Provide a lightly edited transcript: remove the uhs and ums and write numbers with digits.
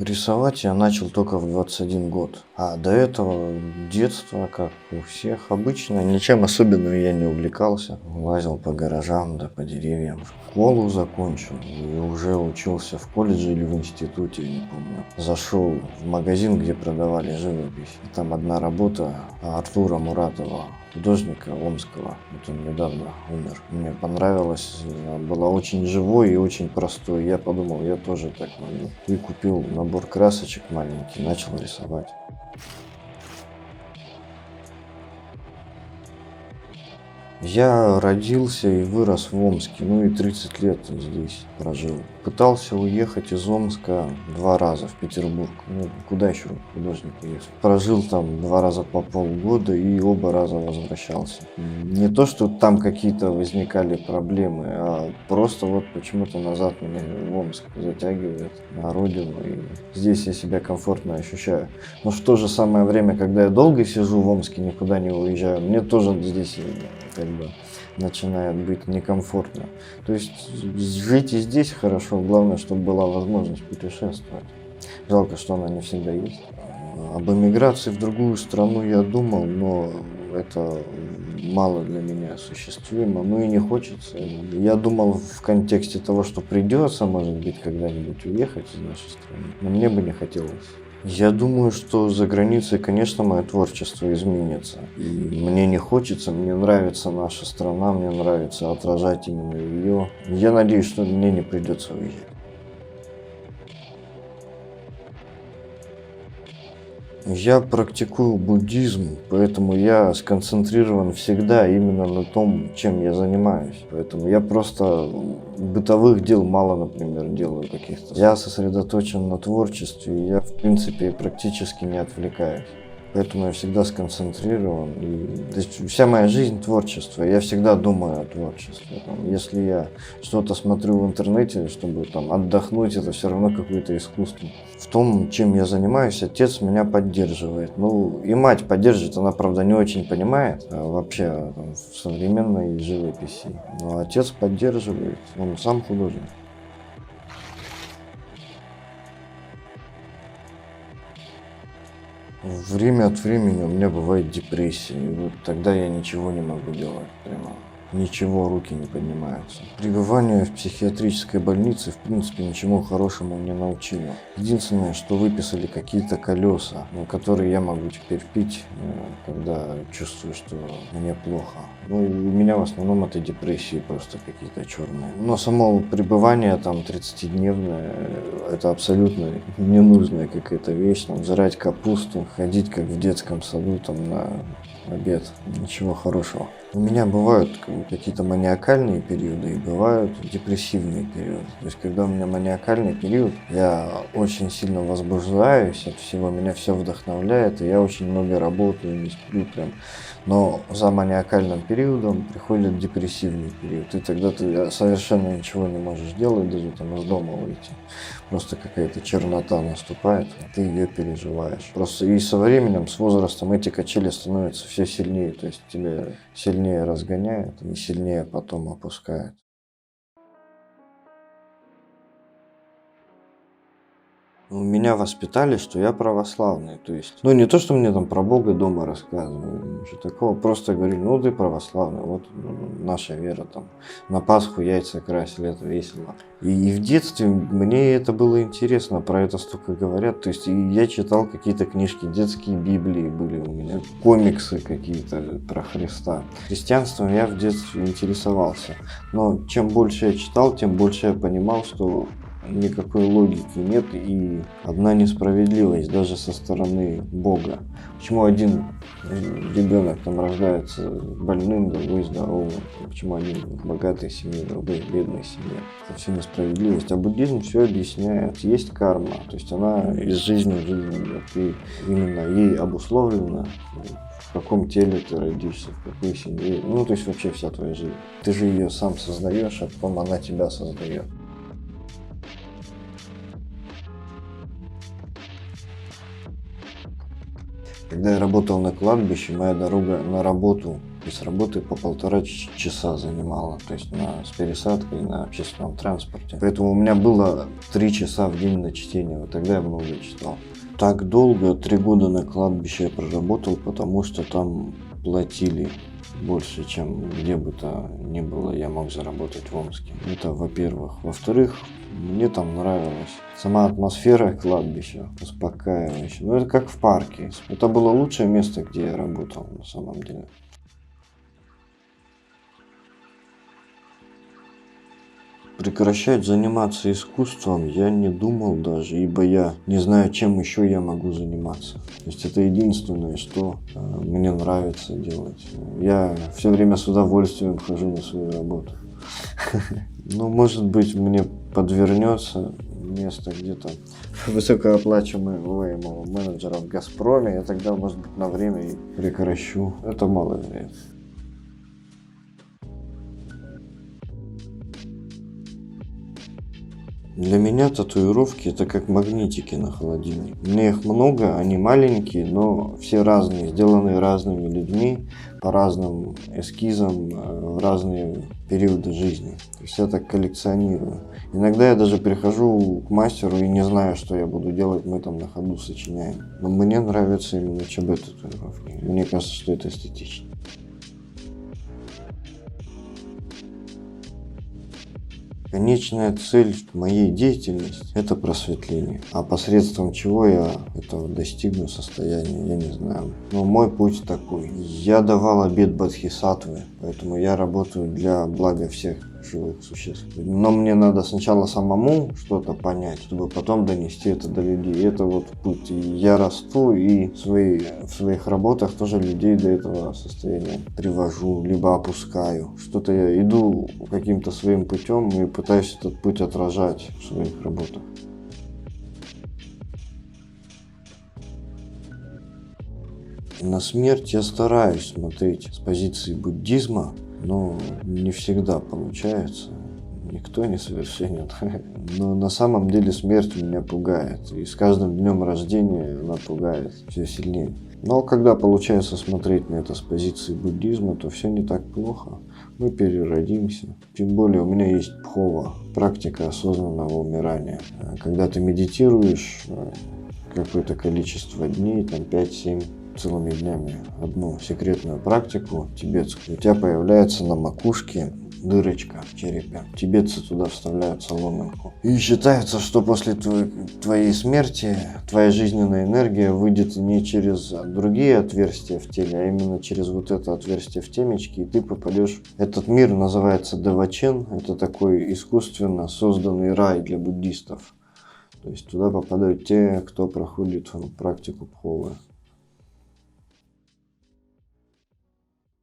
Рисовать я начал только в 21 год. А до этого детство, как у всех, обычно. Ничем особенным я не увлекался. Лазил по гаражам, да по деревьям. Школу закончил и уже учился в колледже или в институте, я не помню. Зашел в магазин, где продавали живопись. И там одна работа Артура Муратова, художника омского. Вот он недавно умер. Мне понравилось, была очень живой и очень простой. Я подумал, я тоже так могу. И купил набор красочек маленький, начал рисовать. Я родился и вырос в Омске, ну и 30 лет здесь прожил. Пытался уехать из Омска 2 раза в Петербург. Ну, куда еще художник уехал? Прожил там 2 раза по полгода и оба раза возвращался. Не то, что там какие-то возникали проблемы, а просто вот почему-то назад меня в Омск затягивает, на родину. И здесь я себя комфортно ощущаю. Но в то же самое время, когда я долго сижу в Омске, никуда не уезжаю, мне тоже здесь как бы начинает быть некомфортно. То есть жить и здесь хорошо, главное, чтобы была возможность путешествовать. Жалко, что она не всегда есть. Об эмиграции в другую страну я думал, но это мало для меня осуществимо, ну и не хочется. Я думал в контексте того, что придется, может быть, когда-нибудь уехать из нашей страны, но мне бы не хотелось. Я думаю, что за границей, конечно, мое творчество изменится. И мне не хочется, мне нравится наша страна, мне нравится отражать именно ее. Я надеюсь, что мне не придется уезжать. Я практикую буддизм, поэтому я сконцентрирован всегда именно на том, чем я занимаюсь. Поэтому я просто бытовых дел мало, например, делаю каких-то. Я сосредоточен на творчестве, и я, в принципе, практически не отвлекаюсь. Поэтому я всегда сконцентрирован. То есть вся моя жизнь творчество. Я всегда думаю о творчестве. Если я что-то смотрю в интернете, чтобы там отдохнуть, это все равно какое-то искусство. В том, чем я занимаюсь, отец меня поддерживает. Ну, и мать поддерживает, она, правда, не очень понимает вообще там, в современной живописи. Но отец поддерживает, он сам художник. Время от времени у меня бывает депрессия, и вот тогда я ничего не могу делать, прямо ничего, руки не поднимаются. Пребывание в психиатрической больнице, в принципе, ничему хорошему не научило. Единственное, что выписали какие-то колеса, которые я могу теперь пить, когда чувствую, что мне плохо. Ну, у меня в основном это депрессии просто какие-то черные. Но само пребывание там 30-дневное, это абсолютно ненужная какая-то вещь. Там, жрать капусту, ходить как в детском саду там на обед. Ничего хорошего. У меня бывают какие-то маниакальные периоды и бывают депрессивные периоды. То есть, когда у меня маниакальный период, я очень сильно возбуждаюсь от всего, меня все вдохновляет, и я очень много работаю, не сплю прям. Но за маниакальным периодом приходит депрессивный период, и тогда ты совершенно ничего не можешь делать, даже там из дома выйти. Просто какая-то чернота наступает, а ты ее переживаешь. Просто и со временем, с возрастом эти качели становятся все сильнее, то есть тебя сильнее разгоняет и сильнее потом опускает. Меня воспитали, что я православный, то есть, ну не то, что мне там про Бога дома рассказывали, ничего такого, просто говорили, ну ты православный, вот наша вера там, на Пасху яйца красили, это весело. И в детстве мне это было интересно, про это столько говорят, то есть и я читал какие-то книжки, детские Библии были у меня, комиксы какие-то про Христа. Христианством я в детстве интересовался, но чем больше я читал, тем больше я понимал, что никакой логики нет и одна несправедливость даже со стороны Бога. Почему один ребенок там рождается больным, другой здоровым? Почему один в богатой семье, другой в бедной семье? Это все несправедливость. А буддизм все объясняет. Есть карма, то есть она из жизни в жизнь идет. И именно ей обусловлено, в каком теле ты родишься, в какой семье. Ну, то есть вообще вся твоя жизнь. Ты же ее сам создаешь, а потом она тебя создает. Когда я работал на кладбище, моя дорога на работу и с работы по 1,5 часа занимала, то есть с пересадкой на общественном транспорте. Поэтому у меня было 3 часа в день на чтение, вот тогда я много читал. Так долго, 3 года на кладбище я проработал, потому что там платили больше, чем где бы то ни было я мог заработать в Омске. Это во-первых. Во-вторых, мне там нравилась сама атмосфера кладбища, успокаивающая. Ну, это как в парке. Это было лучшее место, где я работал на самом деле. Прекращать заниматься искусством я не думал даже, ибо я не знаю, чем еще я могу заниматься. То есть это единственное, что мне нравится делать. Я все время с удовольствием хожу на свою работу. Ну, может быть, мне подвернется место где-то высокооплачиваемого менеджера в «Газпроме», я тогда, может быть, на время и прекращу. Это маловероятно. Для меня татуировки это как магнитики на холодильник. У меня их много, они маленькие, но все разные, сделаны разными людьми, по разным эскизам, в разные периоды жизни. То есть я так коллекционирую. Иногда я даже прихожу к мастеру и не знаю, что я буду делать, мы там на ходу сочиняем. Но мне нравятся именно ЧБ татуировки. Мне кажется, что это эстетично. Конечная цель моей деятельности – это просветление. А посредством чего я этого достигну состояния, я не знаю. Но мой путь такой. Я давал обет Бодхисаттвы, поэтому я работаю для блага всех живых существ. Но мне надо сначала самому что-то понять, чтобы потом донести это до людей. И это вот путь. И я расту и в своих работах тоже людей до этого состояния привожу, либо опускаю. Что-то я иду каким-то своим путем и пытаюсь этот путь отражать в своих работах. На смерть я стараюсь смотреть с позиции буддизма, но не всегда получается. Никто не совершенен. Но на самом деле смерть меня пугает. И с каждым днем рождения она пугает все сильнее. Но когда получается смотреть на это с позиции буддизма, то все не так плохо. Мы переродимся. Тем более у меня есть пхова, практика осознанного умирания. Когда ты медитируешь какое-то количество дней, там 5-7, целыми днями, одну секретную практику тибетскую, у тебя появляется на макушке дырочка в черепе. Тибетцы туда вставляют соломинку. И считается, что после твоей смерти твоя жизненная энергия выйдет не через другие отверстия в теле, а именно через вот это отверстие в темечке, и ты попадешь. Этот мир называется Девачен. Это такой искусственно созданный рай для буддистов. То есть туда попадают те, кто проходит практику пховы.